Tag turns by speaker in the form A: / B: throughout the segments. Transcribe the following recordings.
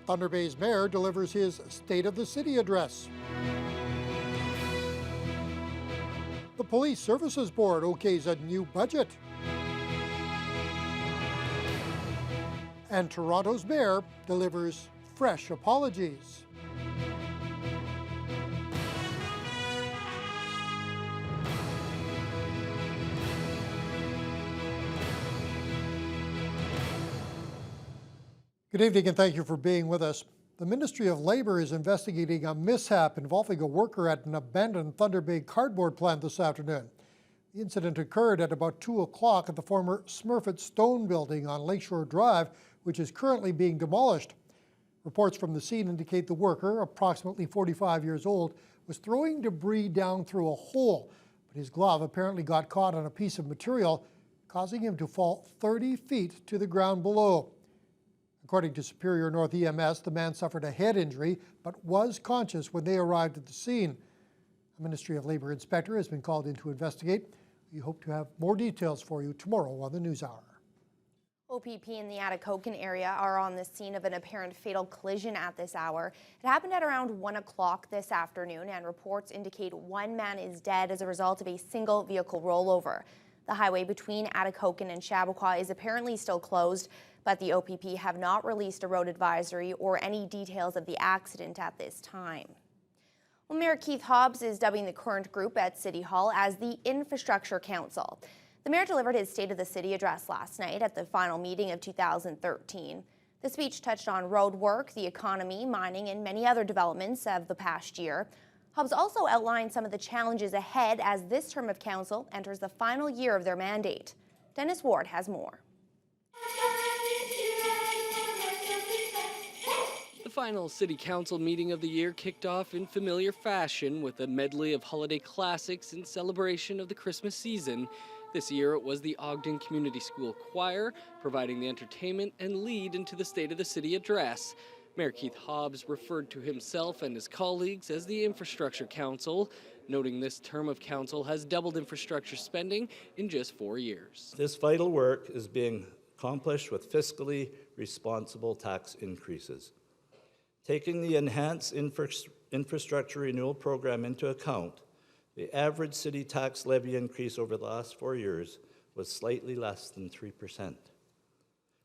A: Thunder Bay's mayor delivers his State of the City address. The Police Services Board okays a new budget. And Toronto's mayor delivers fresh apologies. Good evening and thank you for being with us. The Ministry of Labour is investigating a mishap involving a worker at an abandoned Thunder Bay cardboard plant this afternoon. The incident occurred at about 2 o'clock at the former Smurfit Stone building on Lakeshore Drive, which is currently being demolished. Reports from the scene indicate the worker, approximately 45 years old, was throwing debris down through a hole, but his glove apparently got caught on a piece of material, causing him to fall 30 feet to the ground below. According to Superior North EMS, the man suffered a head injury but was conscious when they arrived at the scene. A Ministry of Labour inspector has been called in to investigate. We hope to have more details for you tomorrow on the Newshour.
B: OPP in the Atikokan area are on the scene of an apparent fatal collision at this hour. It happened at around 1 o'clock this afternoon, and reports indicate one man is dead as a result of a single vehicle rollover. The highway between Atikokan and Chappaqua is apparently still closed, but the OPP have not released a road advisory or any details of the accident at this time. Well, Mayor Keith Hobbs is dubbing the current group at City Hall as the Infrastructure Council. The mayor delivered his State of the City address last night at the final meeting of 2013. The speech touched on road work, the economy, mining, and many other developments of the past year. Hobbs also outlined some of the challenges ahead as this term of council enters the final year of their mandate. Dennis Ward has more.
C: The final City Council meeting of the year kicked off in familiar fashion with a medley of holiday classics in celebration of the Christmas season. This year it was the Ogden Community School Choir, providing the entertainment and lead into the State of the City address. Mayor Keith Hobbs referred to himself and his colleagues as the Infrastructure Council, noting this term of council has doubled infrastructure spending in just 4 years.
D: This vital work is being accomplished with fiscally responsible tax increases. Taking the enhanced infrastructure renewal program into account, the average city tax levy increase over the last 4 years was slightly less than 3%.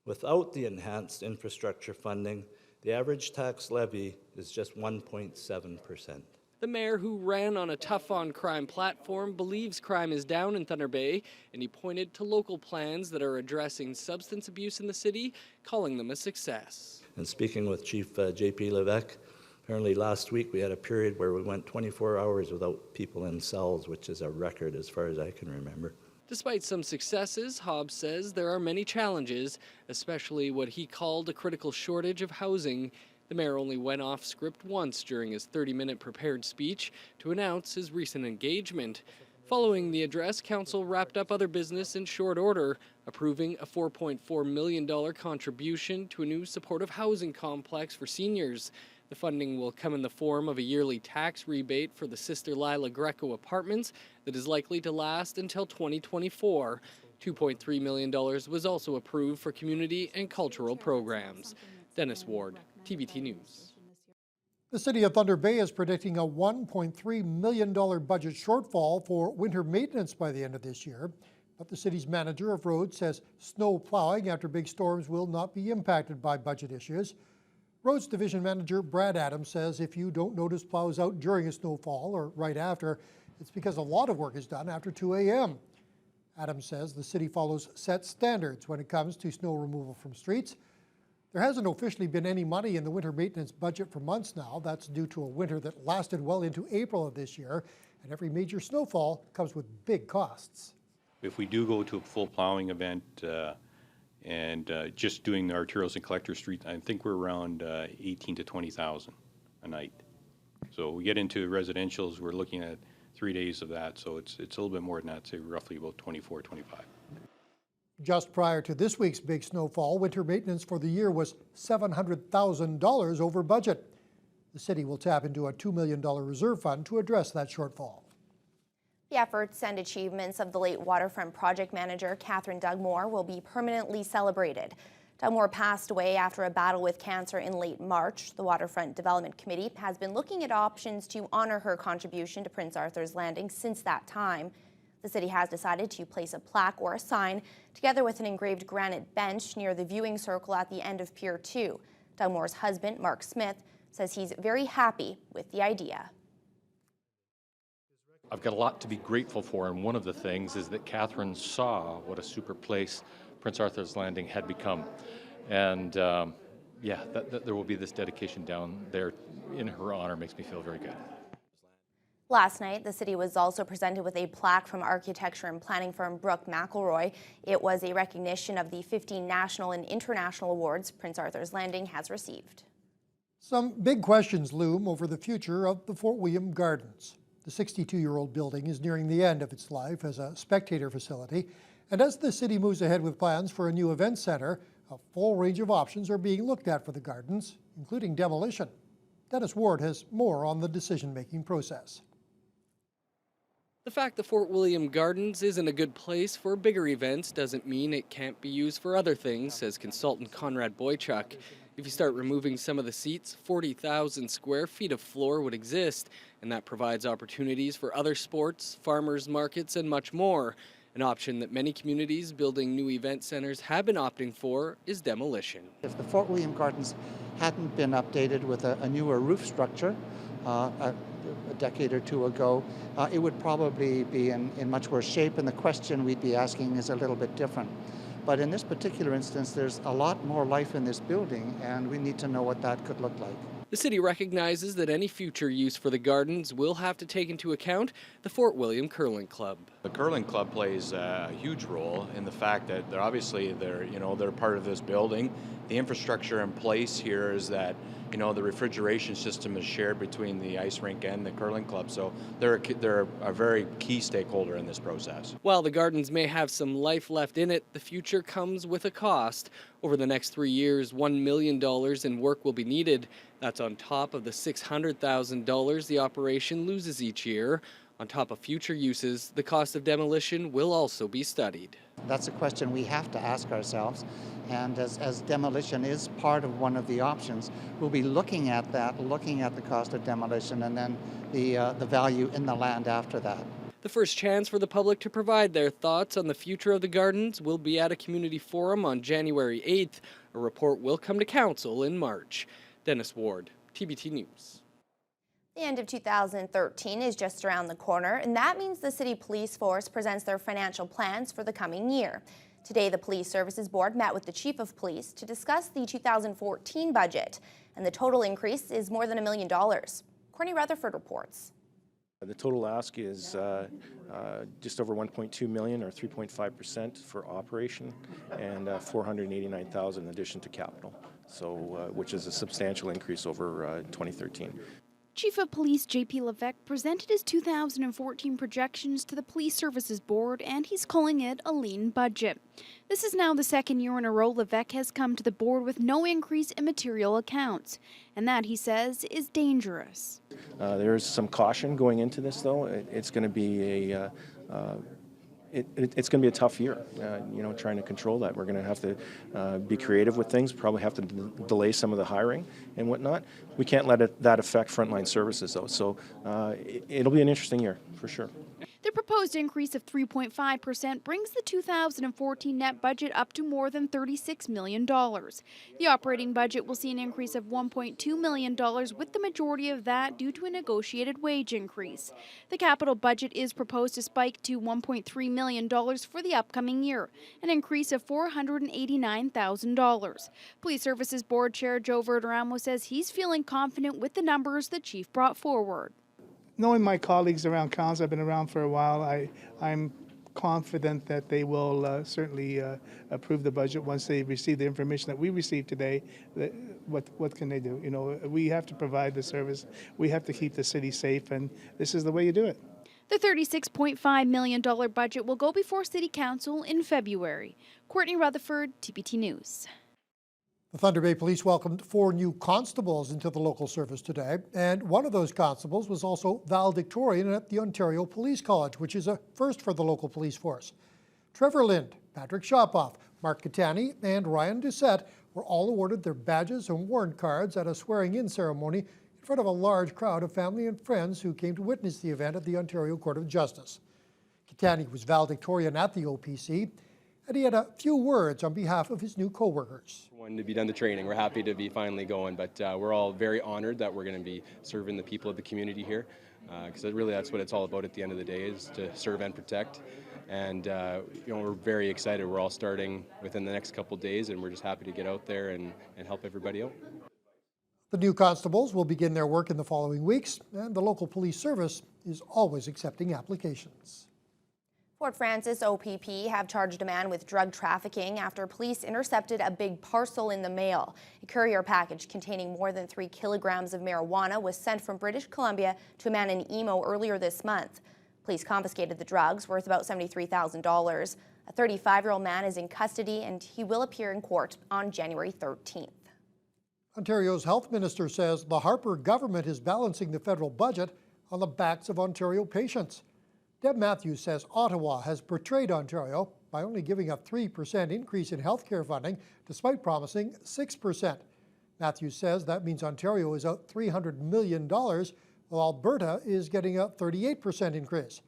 D: Without the enhanced infrastructure funding, the average tax levy is just 1.7%.
C: The mayor, who ran on a tough-on-crime platform, believes crime is down in Thunder Bay, and he pointed to local plans that are addressing substance abuse in the city, calling them a success.
D: And speaking with Chief J.P. Levesque, apparently last week we had a period where we went 24 hours without people in cells, which is a record as far as I can remember.
C: Despite some successes, Hobbs says there are many challenges, especially what he called a critical shortage of housing. The mayor only went off script once during his 30-minute prepared speech to announce his recent engagement. Following the address, council wrapped up other business in short order, approving a $4.4 million contribution to a new supportive housing complex for seniors. The funding will come in the form of a yearly tax rebate for the Sister Lila Greco apartments that is likely to last until 2024. $2.3 million was also approved for community and cultural programs. Dennis Ward, TBT News.
A: The City of Thunder Bay is predicting a $1.3 million budget shortfall for winter maintenance by the end of this year. But the city's manager of roads says snow plowing after big storms will not be impacted by budget issues. Roads Division Manager Brad Adams says if you don't notice plows out during a snowfall or right after, it's because a lot of work is done after 2 a.m. Adams says the city follows set standards when it comes to snow removal from streets. There hasn't officially been any money in the winter maintenance budget for months now. That's due to a winter that lasted well into April of this year, and every major snowfall comes with big costs.
E: If we do go to a full plowing event and just doing the arterials and collector streets, I think we're around 18 to 20,000 a night. So we get into residentials, we're looking at 3 days of that, so it's a little bit more than that, say roughly about 24, 25.
A: Just prior to this week's big snowfall, winter maintenance for the year was $700,000 over budget. The city will tap into a $2 million reserve fund to address that shortfall.
B: The efforts and achievements of the late waterfront project manager Catherine Dugmore will be permanently celebrated. Dunmore passed away after a battle with cancer in late March. The Waterfront Development Committee has been looking at options to honor her contribution to Prince Arthur's Landing since that time. The city has decided to place a plaque or a sign together with an engraved granite bench near the viewing circle at the end of Pier 2. Dunmore's husband, Mark Smith, says he's very happy with the idea.
F: I've got a lot to be grateful for, and one of the things is that Catherine saw what a super place Prince Arthur's Landing had become. And that there will be this dedication down there in her honor makes me feel very good.
B: Last night, the city was also presented with a plaque from architecture and planning firm Brooke McElroy. It was a recognition of the 15 national and international awards Prince Arthur's Landing has received.
A: Some big questions loom over the future of the Fort William Gardens. The 62-year-old building is nearing the end of its life as a spectator facility, and as the city moves ahead with plans for a new event center, a full range of options are being looked at for the gardens, including demolition. Dennis Ward has more on the decision-making process.
C: The fact the Fort William Gardens isn't a good place for bigger events doesn't mean it can't be used for other things, says consultant Conrad Boychuk. If you start removing some of the seats, 40,000 square feet of floor would exist, and that provides opportunities for other sports, farmers markets, and much more. An option that many communities building new event centers have been opting for is demolition.
G: If the Fort William Gardens hadn't been updated with a newer roof structure a decade or two ago, it would probably be in much worse shape, and the question we'd be asking is a little bit different. But in this particular instance, there's a lot more life in this building, and we need to know what that could look like.
C: The city recognizes that any future use for the gardens will have to take into account the Fort William Curling Club.
H: The curling club plays a huge role in the fact that they're part of this building. The infrastructure in place here is that the refrigeration system is shared between the ice rink and the curling club, so they're a very key stakeholder in this process.
C: While the gardens may have some life left in it, the future comes with a cost. Over the next 3 years, $1 million in work will be needed. That's on top of the $600,000 the operation loses each year. On top of future uses, the cost of demolition will also be studied.
G: That's a question we have to ask ourselves, and as demolition is part of one of the options, we'll be looking at that, looking at the cost of demolition, and then the value in the land after that.
C: The first chance for the public to provide their thoughts on the future of the gardens will be at a community forum on January 8th. A report will come to council in March. Dennis Ward, TBT News.
B: The end of 2013 is just around the corner, and that means the City Police Force presents their financial plans for the coming year. Today, the Police Services Board met with the Chief of Police to discuss the 2014 budget, and the total increase is more than $1 million. Courtney Rutherford reports.
I: The total ask is just over $1.2 million, or 3.5% for operation, and $489,000 in addition to capital, so which is a substantial increase over 2013.
J: Chief of Police J.P. Levesque presented his 2014 projections to the Police Services Board, and he's calling it a lean budget. This is now the second year in a row Levesque has come to the board with no increase in material accounts, and that, he says, is dangerous.
I: There's some caution going into this, though. It's going to be it's going to be a tough year, trying to control that. We're going to have to be creative with things, probably have to delay some of the hiring and whatnot. We can't let that affect frontline services, though, so it'll be an interesting year, for sure.
J: The proposed increase of 3.5% brings the 2014 net budget up to more than $36 million. The operating budget will see an increase of $1.2 million, with the majority of that due to a negotiated wage increase. The capital budget is proposed to spike to $1.3 million for the upcoming year, an increase of $489,000. Police Services Board Chair Joe Verderamo says he's feeling confident with the numbers the chief brought forward.
K: Knowing my colleagues around council, I've been around for a while, I'm confident that they will certainly approve the budget once they receive the information that we received today. What can they do? We have to provide the service. We have to keep the city safe, and this is the way you do it.
J: The $36.5 million budget will go before City Council in February. Courtney Rutherford, TBT News.
A: The Thunder Bay Police welcomed 4 new constables into the local service today, and one of those constables was also valedictorian at the Ontario Police College, which is a first for the local police force. Trevor Lind, Patrick Shopoff Mark Catani and Ryan Doucette were all awarded their badges and warrant cards at a swearing-in ceremony in front of a large crowd of family and friends who came to witness the event at the Ontario Court of Justice. Catani was valedictorian at the OPC, and he had a few words on behalf of his new co-workers.
L: Wanted to be done the training. We're happy to be finally going, but we're all very honored that we're going to be serving the people of the community here, because really that's what it's all about at the end of the day, is to serve and protect. And we're very excited. We're all starting within the next couple days, and we're just happy to get out there and help everybody out.
A: The new constables will begin their work in the following weeks, and the local police service is always accepting applications.
B: Fort Francis OPP have charged a man with drug trafficking after police intercepted a big parcel in the mail. A courier package containing more than 3 kilograms of marijuana was sent from British Columbia to a man in Emo earlier this month. Police confiscated the drugs, worth about $73,000. A 35-year-old man is in custody, and he will appear in court on January 13th.
A: Ontario's health minister says the Harper government is balancing the federal budget on the backs of Ontario patients. Deb Matthews says Ottawa has betrayed Ontario by only giving a 3% increase in health care funding, despite promising 6%. Matthews says that means Ontario is out $300 million, while Alberta is getting a 38% increase.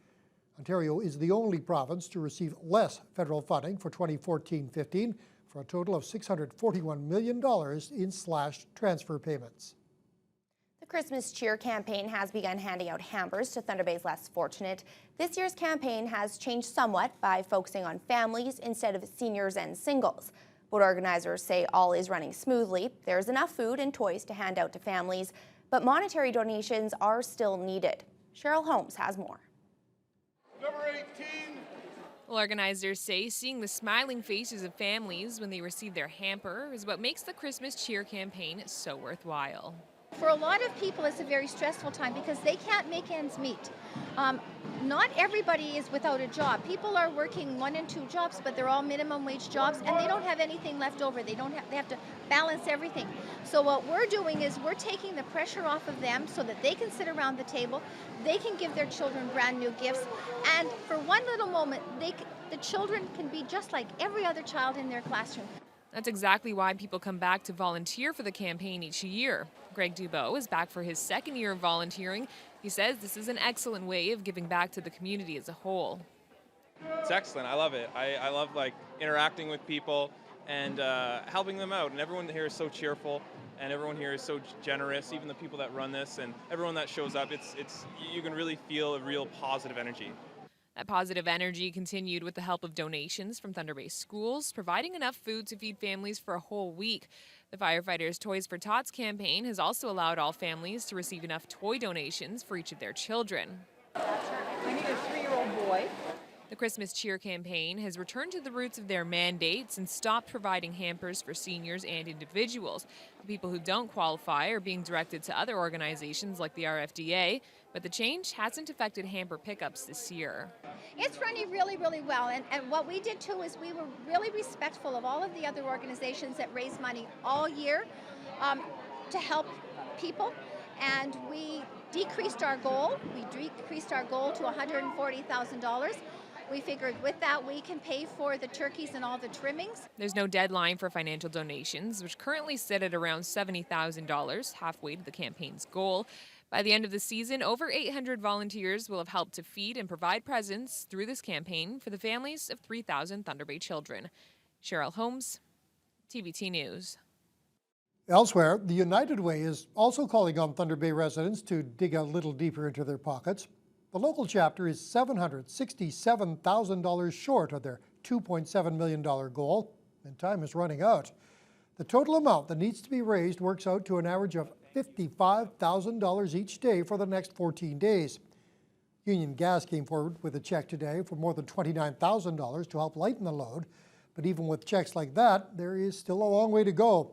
A: Ontario is the only province to receive less federal funding for 2014-15, for a total of $641 million in slashed transfer payments.
B: The Christmas Cheer campaign has begun handing out hampers to Thunder Bay's less fortunate. This year's campaign has changed somewhat by focusing on families instead of seniors and singles. But organizers say all is running smoothly. There's enough food and toys to hand out to families, but monetary donations are still needed. Cheryl Holmes has more.
M: Number 18.
N: Well, organizers say seeing the smiling faces of families when they receive their hamper is what makes the Christmas Cheer campaign so worthwhile.
O: For a lot of people, it's a very stressful time because they can't make ends meet. Not everybody is without a job. People are working 1 and 2 jobs, but they're all minimum wage jobs, and they don't have anything left over. They have to balance everything. So what we're doing is we're taking the pressure off of them so that they can sit around the table, they can give their children brand new gifts, and for one little moment, the children can be just like every other child in their classroom.
N: That's exactly why people come back to volunteer for the campaign each year. Greg Dubois is back for his 2nd year of volunteering. He says this is an excellent way of giving back to the community as a whole.
P: It's excellent. I love it. I love interacting with people and helping them out. And everyone here is so cheerful, and everyone here is so generous. Even the people that run this and everyone that shows up, you can really feel a real positive energy.
N: That positive energy continued with the help of donations from Thunder Bay schools, providing enough food to feed families for a whole week. The Firefighters Toys for Tots campaign has also allowed all families to receive enough toy donations for each of their children.
Q: I need a 3-year-old boy.
N: The Christmas Cheer campaign has returned to the roots of their mandates and stopped providing hampers for seniors and individuals. People who don't qualify are being directed to other organizations like the RFDA, but the change hasn't affected hamper pickups this year.
O: It's running really, really well, and what we did too is we were really respectful of all of the other organizations that raise money all year to help people, and we decreased our goal. We decreased our goal to $140,000. We figured with that we can pay for the turkeys and all the trimmings.
N: There's no deadline for financial donations, which currently sit at around $70,000, halfway to the campaign's goal. By the end of the season, over 800 volunteers will have helped to feed and provide presents through this campaign for the families of 3,000 Thunder Bay children. Cheryl Holmes, TBT News.
A: Elsewhere, the United Way is also calling on Thunder Bay residents to dig a little deeper into their pockets. The local chapter is $767,000 short of their $2.7 million goal, and time is running out. The total amount that needs to be raised works out to an average of $55,000 each day for the next 14 days. Union Gas came forward with a check today for more than $29,000 to help lighten the load, but even with checks like that, there is still a long way to go.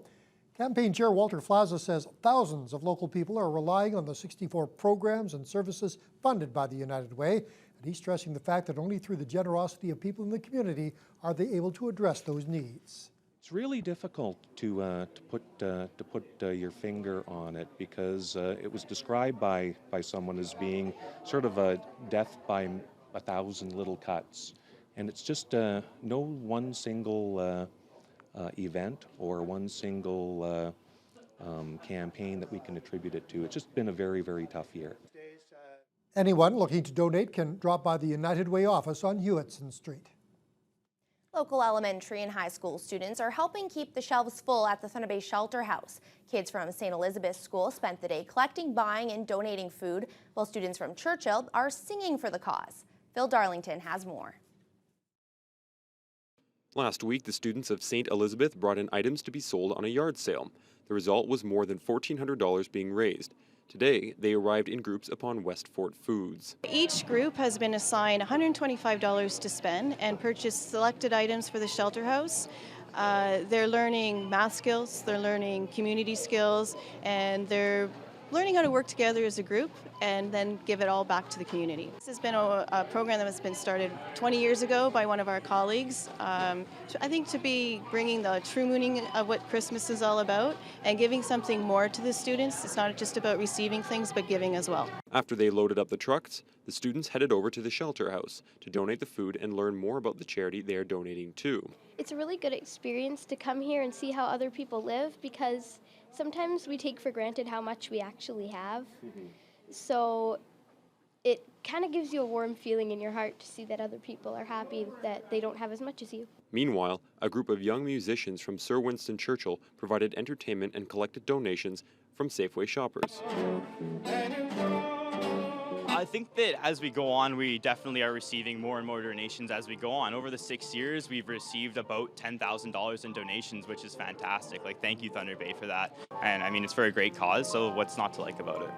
A: Campaign Chair Walter Flaza says thousands of local people are relying on the 64 programs and services funded by the United Way, and he's stressing the fact that only through the generosity of people in the community are they able to address those needs.
R: It's really difficult to put your finger on it because it was described by someone as being sort of a death by 1,000 little cuts. And it's just no one single event or one single campaign that we can attribute it to. It's just been a very, very tough year.
A: Anyone looking to donate can drop by the United Way office on Hewitson Street.
B: Local elementary and high school students are helping keep the shelves full at the Thunder Bay Shelter House. Kids from St. Elizabeth's School spent the day collecting, buying, and donating food, while students from Churchill are singing for the cause. Phil Darlington has more.
S: Last week, the students of St. Elizabeth brought in items to be sold on a yard sale. The result was more than $1,400 being raised. Today, they arrived in groups upon West Fort Foods.
T: Each group has been assigned $125 to spend and purchase selected items for the shelter house. They're learning math skills, they're learning community skills, and they're learning how to work together as a group and then give it all back to the community. This has been a program that has been started 20 years ago by one of our colleagues. I think to be bringing the true meaning of what Christmas is all about and giving something more to the students. It's not just about receiving things, but giving as well.
S: After they loaded up the trucks, the students headed over to the shelter house to donate the food and learn more about the charity they are donating to.
U: It's a really good experience to come here and see how other people live, because sometimes we take for granted how much we actually have. So it kind of gives you a warm feeling in your heart to see that other people are happy that they don't have as much as you.
S: Meanwhile, a group of young musicians from Sir Winston Churchill provided entertainment and collected donations from Safeway shoppers.
V: I think that as we go on, we definitely are receiving more and more donations as we go on. Over the 6 years, we've received about $10,000 in donations, which is fantastic. Thank you, Thunder Bay, for that. And I mean, it's for a great cause, so what's not to like about it?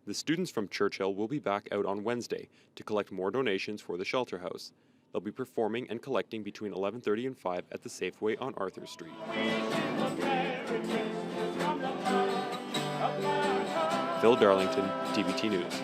S: The students from Churchill will be back out on Wednesday to collect more donations for the shelter house. They'll be performing and collecting between 11:30 and 5 at the Safeway on Arthur Street. Phil Darlington, TBT News.